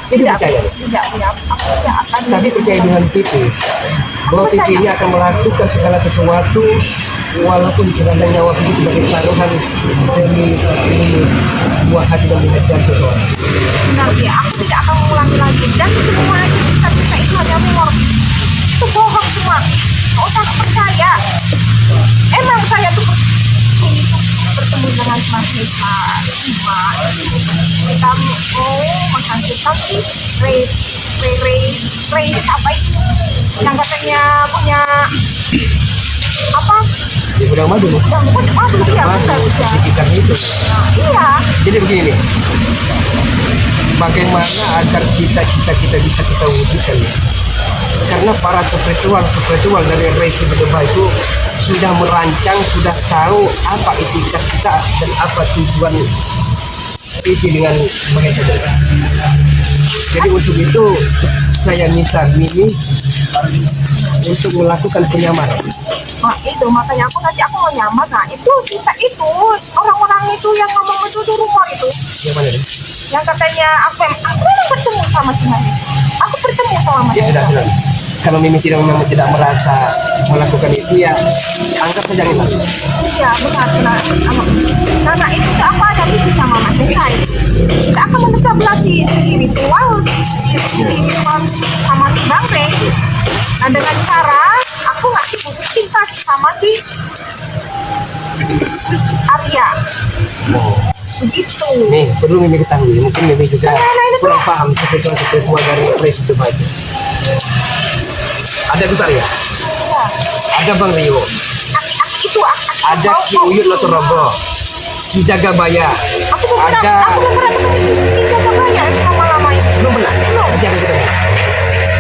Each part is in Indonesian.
Itu percaya. Tidak, aku tidak akan. Tapi percaya dengan tipis bahwa percaya. PP ini akan melakukan segala sesuatu walaupun kadang nyawa PP sebagai taruhan demi buah hati dan minat jantung seseorang. Benar ya, aku tidak akan mengulangi lagi. Dan semua cerita-cerita itu hanya humor. Itu bohong semua. Nggak usah percaya. Emang saya tuh ini tuh bertemu dengan Mas Nisa cuma kita Mas Nisa sih race apa itu yang katanya punya apa Di Gudang Madu. ya benar ya. Sertifikat itu. Iya. Jadi begini nih, bagaimana agar cita-cita kita bisa kita wujudkan ya? Karena para spiritual dari Reiki Bedebah itu sudah merancang, sudah tahu apa etikat kita dan apa tujuan itu dengan Mahesa Bedebah. Jadi untuk itu saya minta Mimi untuk melakukan penyamaran. Nah itu makanya aku mau nyamar. Nah itu kita itu orang-orang itu yang ngomong itu tuh rumor itu Yang mana nih? yang katanya aku memang bertemu sama si Mahesa. Aku bertemu sama Ya Mahesa. sudah. Kalau Mimi memang tidak merasa melakukan itu ya anggap saja hilang. Iya benar. Karena itu tuh aku ada misi sama Mas Desa. Kita akan memecah belah si spiritual sama si Bang Rey. Nah dengan cara aku ngasih bukti cinta sama si Arya. Oh. Begitu. Nih, perlu Mimi ketahui, mungkin Mimi juga kurang paham spiritual dari Reiki Bedebah itu. Ada Gus Arya, Iya. ada Bang Rio, Aki itu ada Ki Uyut Lotorogo, Ki Jagabaya, Aku belum ada pernah Jagabaya sama lama itu. belum pernah, nanti akan ketemu.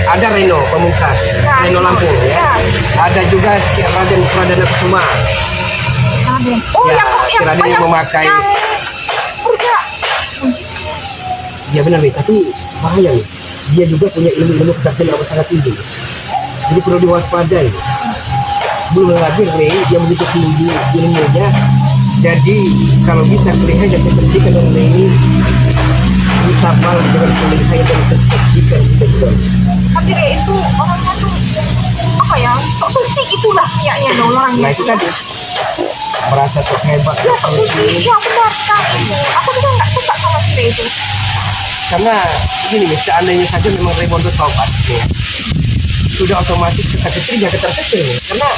Ada Reno Pamungkas, Ya, Reno Lampung ya. ya. Ada juga Ki Raden Pradana Kusuma. Raden. Oh Ya, yang si Raden yang memakai. yang purga. Ya benar nih, tapi bahaya nih. Dia juga punya ilmu kesaktian yang sangat tinggi. Jadi perlu diwaspadai. Belum lagi Rey, dia begitu tinggi ilmunya. Jadi kalau bisa kelihatan yang tersaksikan oleh Rey, kita balas dengan kelihatan yang tersaksikan kita juga. Tapi dia itu orangnya tuh apa ya? Sok suci itulah kayaknya dong orangnya. Nah itu tadi merasa sok hebat. Ya sok suci, ya benar sekali. Aku juga nggak suka sama si Rey itu. Karena begini nih, seandainya saja memang Raymond tobat, ya, sudah otomatis kata-katanya keterkecil. Karena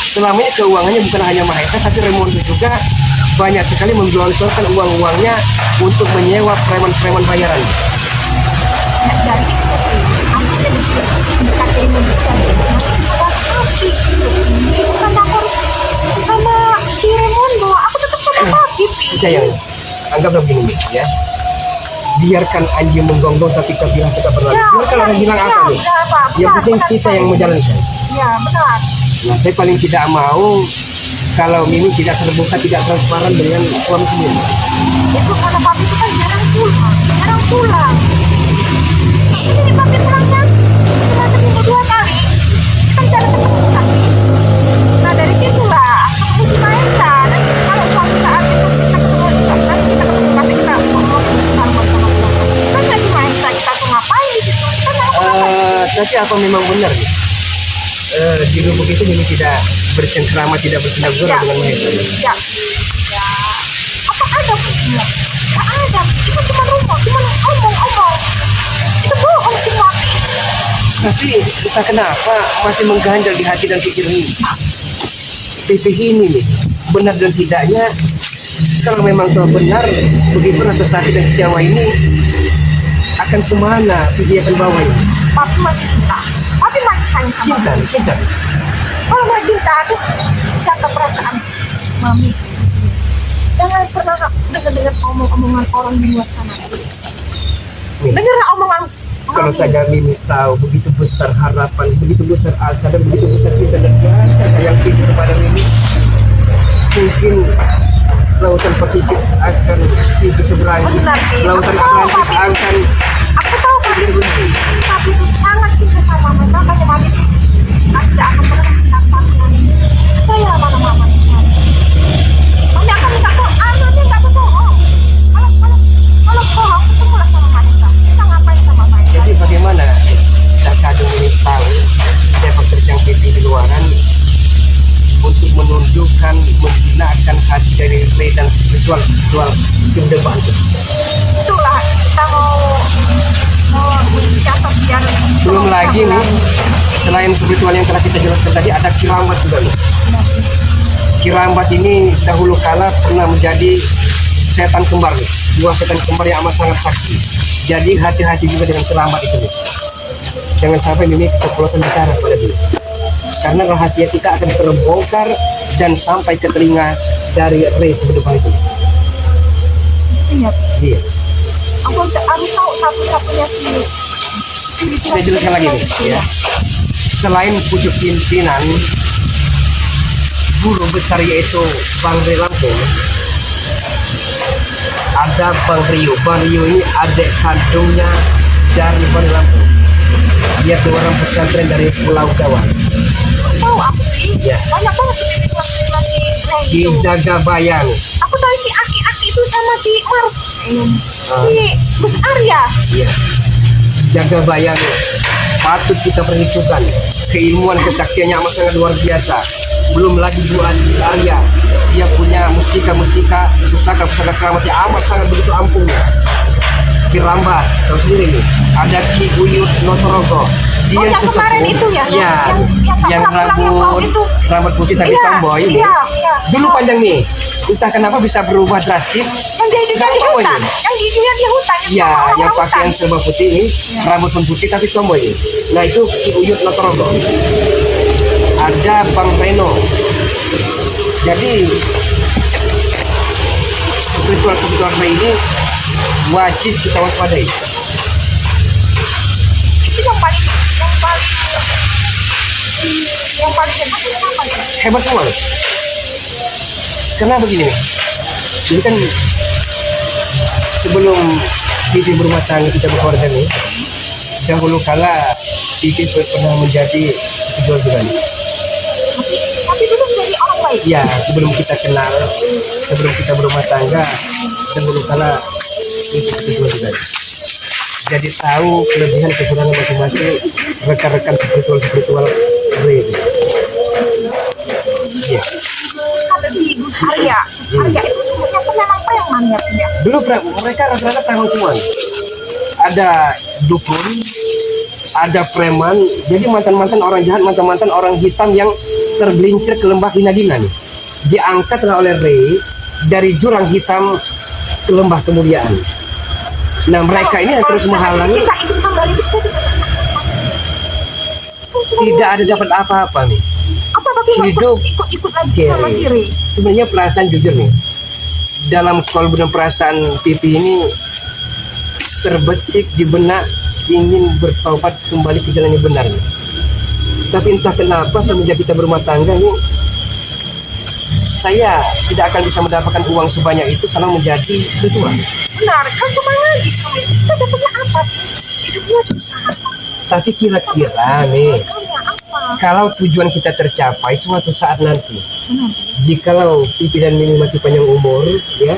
selama ini keuangannya bukan hanya Mahesa, tapi Raymond juga banyak sekali menjualkan uang-uangnya untuk menyewa preman-preman bayaran. Nah, dari itu aku jadi kata ini sama hati. Bukan aku harus sama si Raimondo. Aku tetap sama hati. Percaya, anggaplah begini ya. Biarkan anjing menggonggong tapi kita bilang kita berlalu. Biarkan orang bilang apa nih? Yang penting kita yang menjalankan. Ya benar. Nah, saya paling tidak mau kalau Mimi tidak terbuka, tidak transparan dengan suami sendiri. Itu karena papi itu kan jarang pulang. Jadi papi pulangnya cuma seminggu 2 kali. Kan jarang ketemu kan. Nah dari situlah aku ketemu si Mahesa. Dan kalau suatu saat itu kita ketemu nanti kita ketemu papi kita ngomong sama kan nggak si Mahesa kita tuh ngapain di situ? Kita nggak ngapain. Tapi apa memang benar nih? Di lubuk itu Mimi tidak bercengkrama, tidak bersinagoga dengan Mahesa. Ya. Apa ada buktinya? Nggak ada. Itu cuma rumor, cuma omong-omong. Itu bohong semua. Tapi entah kenapa masih mengganjal di hati dan pikir ini. PP ini nih, benar dan tidaknya, kalau memang itu benar, begitu rasa sakit dan kecewa ini akan kemana PP akan bawa ini? Papi masih cinta. Papi masih sayang sama Cinta. Kalau nggak cinta tuh jaga perasaan mami. Jangan pernah dengar omong-omongan orang di luar sana. Dengar omongan Kalau mami. saja Mimi tahu begitu besar harapan, begitu besar asa dan begitu besar cinta dan rasa yang tinggi kepada Mimi, mungkin lautan Pasifik akan di seberangi, Benar, Pi. lautan Aku tahu, Atlantik Papi. akan Aku tahu papi itu sangat cinta sama mami. Makanya mami tidak akan pernah mendapat percaya sama mama. Mami akan minta doa, mami nggak berbohong. Kalau bohong ketemulah sama Mahesa. Kita ngapain sama Mahesa? hati dari Ray dan spiritual Sindeban itu. Itulah kita mau mencatat biar Belum lagi nih, selain spiritual yang telah kita jelaskan tadi, ada Kirambat juga nih. Kirambat ini dahulu kala pernah menjadi setan kembar nih, dua setan kembar yang amat sangat sakti. Jadi hati-hati juga dengan Kirambat itu nih. Jangan sampai Mimi keceplosan bicara pada dulu, karena rahasia kita akan terbongkar dan sampai ke telinga dari Ray Sindeban itu. Iya. Iya. Aku harus tahu satu-satunya Saya jelaskan lagi nih, ya. Selain pucuk pimpinan guru besar yaitu Bang Ray Lampung, ada Bang Rio. Bang Rio ini adik kandungnya dari Bang Lampung. Dia keluaran pesantren dari Pulau Jawa. Tahu aku sih. Ya. Banyak banget spiritual Di itu. Jagabayang. Aku tahu si Aki-Aki itu sama si Maruf. Ah. Si Gus Arya. Iya. Jagabayang patut kita perhitungkan. Keilmuan kesaktiannya amat sangat luar biasa. Belum lagi Bu Alia, dia punya mustika-mustika, pustaka-pustaka keramat yang amat sangat begitu ampuhnya. Kirambat, tahu sendiri nih. Ada Ki Uyut Notorogo. Dia yang kemarin itu ya? Iya, yang rambut putih tapi Iya, tomboy ini. iya, iya. Dulu panjang nih. Entah kenapa bisa berubah drastis. Yang dia hidupnya di Sekarang hutan. tomboy. Yang hidupnya di hutan. Iya, yang pakaian serba putih ini, rambut pun putih tapi tomboy ini. Nah itu Ki Uyut Notorogo. Ada Bang Reno. Jadi spiritual ini wajib kita waspadai. Itu yang paling hebat itu apa ya? Hebat semua loh. Karena begini nih, ini kan sebelum TV berumah tangga kita berkeluarga nih, dahulu kala TV pernah menjadi jual juga nih. Tapi belum jadi orang baik. Ya, sebelum kita kenal, sebelum kita berumah tangga, dahulu kala itu jual juga. Jadi tahu kelebihan kekurangan masing-masing rekan-rekan spiritual Ray. Iya. Ada si Gus Arya. Gus Arya itu ternyata memang preman ya dia. Dulu mereka rata-rata preman semua. Ada dukun, ada preman. Jadi mantan-mantan orang jahat, mantan-mantan orang hitam yang tergelincir ke lembah Hinadina nih. Diangkatlah oleh Ray dari jurang hitam ke lembah kemuliaan. Nah mereka ini yang terus menghalangi. Kita ikut sambal itu tadi. Tidak ada dapat apa-apa nih. Apa tapi Hidup. ikut lagi sama si Ray. Sebenarnya perasaan jujur nih, dalam kalbu dan perasaan Pipi ini terbetik di benak ingin bertaubat kembali ke jalan yang benar nih. Tapi entah kenapa semenjak kita berumah tangga nih, saya tidak akan bisa mendapatkan uang sebanyak itu kalau menjadi spiritual. Benar, kan cuma ngaji sama kita dapatnya apa? Hidupnya susah. Tapi kira-kira nih, Makanya apa? kalau tujuan kita tercapai suatu saat nanti, Benar. jikalau Pipi dan Mimi masih panjang umur, ya,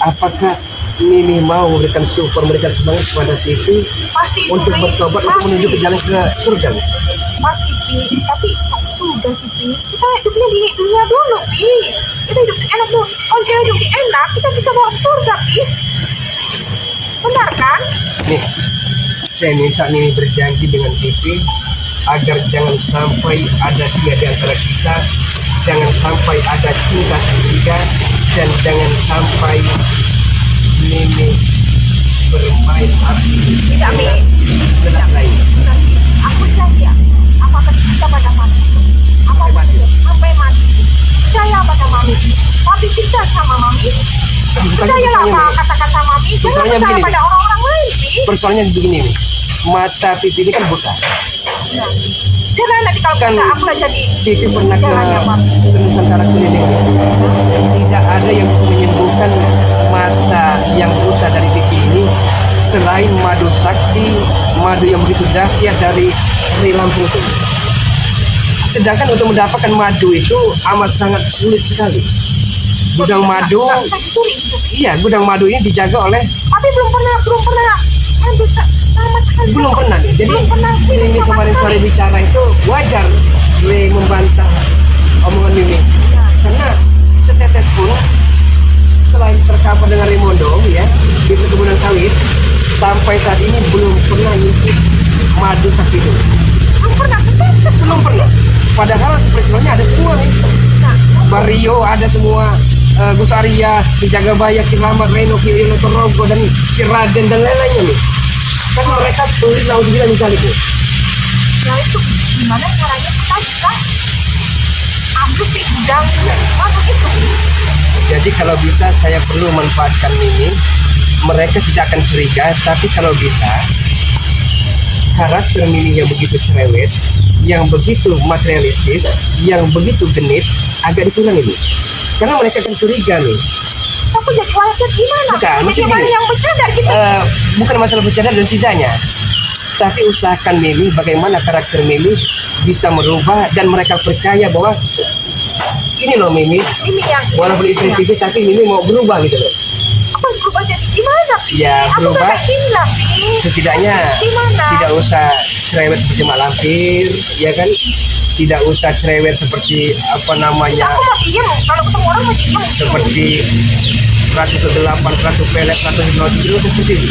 apakah Mimi mau memberikan support, memberikan semangat kepada Pipi Pasti itu untuk Pi. bertobat untuk Pasti. menuju ke jalan ke surga? Pasti Pi. Tapi kok sudah sih Pi. Kita hidupnya di dunia dulu Pi. Kita hidup enak dulu. Kalau kita hidup di enak, kita bisa bawa ke surga Pi. Benar kan? Nih, saya minta Mimi berjanji dengan Pipi agar jangan sampai ada dia di antara kita, jangan sampai ada cinta segitiga, dan jangan sampai Mimi bermain api Tidak Pi. dengan lain. Benar, Pi. Aku janji ya. Aku akan cinta pada mami. Apa Mati. sampai mati. Percaya pada mami. Tapi cinta sama mami. Percayalah apa kata-kata mami. Jangan Misalnya percaya begini. pada orang-orang lain Pi. Persoalannya begini nih, mata Pipi ini kan buta. Jangan nanti kalau Kan- kita aku lah jadi Pipi pernah ke jalannya mami. Nusantara keliling. Tidak ada yang bisa menyembuhkan mata yang buta dari Pipi ini selain madu sakti, madu yang begitu dahsyat dari Ray Lampung itu. Sedangkan untuk mendapatkan madu itu amat sangat sulit sekali. Gudang madu, Nggak bisa dicuri gitu. iya gudang madu ini dijaga oleh Tapi belum pernah ambil sama sekali. belum pernah nih. Jadi Belum pernah minum Mimi sama kemarin sekali. sore bicara itu wajar Ray membantah omongan Mimi Ya. karena setetes proses pun selain tercover dengan Rimondo ya di perkebunan sawit, sampai saat ini belum pernah nyicip madu sapido. Belum pernah setetes. Belum pernah. Padahal festivalnya ada semua nih. Nah, Barrio ada semua, Gus Arya, Jagabaya, Kilamat, Reno, Kiri, Torogo, dan Ciraden dan lain-lainnya nih. Kan mereka tulis naudzubillah misalnya itu. ya itu gimana caranya kita bisa ambil si gudang madu itu? Jadi kalau bisa saya perlu manfaatkan ini, mereka tidak akan curiga, tapi kalau bisa karakter Mimi yang begitu cerewet, yang begitu materialistis, yang begitu genit, agak dikurangi nih. Karena mereka akan curiga nih. Aku jadi khawatir gimana? Bukan, Jadi mungkin orang gini. yang bercadar gitu. Bukan masalah bercadar dan tidaknya, tapi usahakan Mimi bagaimana karakter Mimi bisa merubah dan mereka percaya bahwa ini loh Mimi, Ini yang walaupun istri TV tapi Mimi mau berubah gitu loh. apa berubah jadi gimana? Pi? Ya, Aku berubah. gak gila, Pi. Setidaknya Gimana? tidak usah cerewet seperti Mak Lampir, ya kan? Tidak usah cerewet seperti apa namanya, Aku mau diem, kalau ketemu orang mau diem. seperti Ratu ke-8, Ratu Pelet, Ratu Hipnotis, itu seperti itu.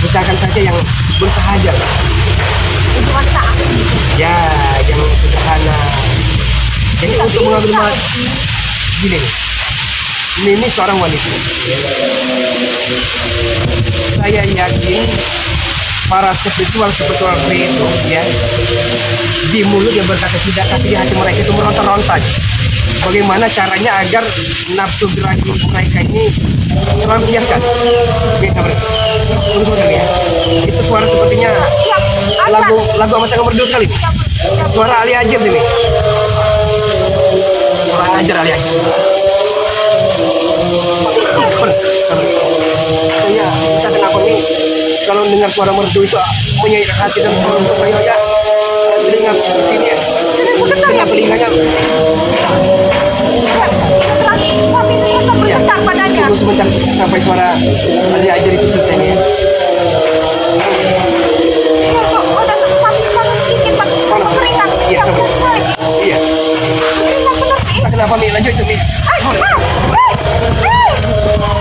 Usahakan saja yang bersahaja, Tujuan saat gitu. ya, yang sederhana. Jadi untuk mengambil gini nih, Mimi seorang wanita. Saya yakin para spiritual itu ya, di mulut yang berkata tidak, tapi di hati mereka itu meronta-ronta. Bagaimana caranya agar nafsu birahi mereka ini terlampiaskan? Oke, kabar. Tunggu sekali ya. Itu suara sepertinya Iya, lagu sama saya nomor 2 sekali. Suara Ali Ajar ini. Suara Ajar Ali Ajar. Saya kita kenapa nih kalau dengar suara merdu itu menyayat hati dan untuk saya ya telinga seperti ini ya. Telinganya Tapi ini kan ya. bergetar badannya. Tunggu sebentar sampai suara Ali Ajar itu selesai nih ya. Iya, kok ada papi panas dikit, Pak. Panas. Keringat. Iya, Yang sama. lagi. Iya. Keringat bener, Pi. Kita kenapa nih lanjut itu nih. Hei!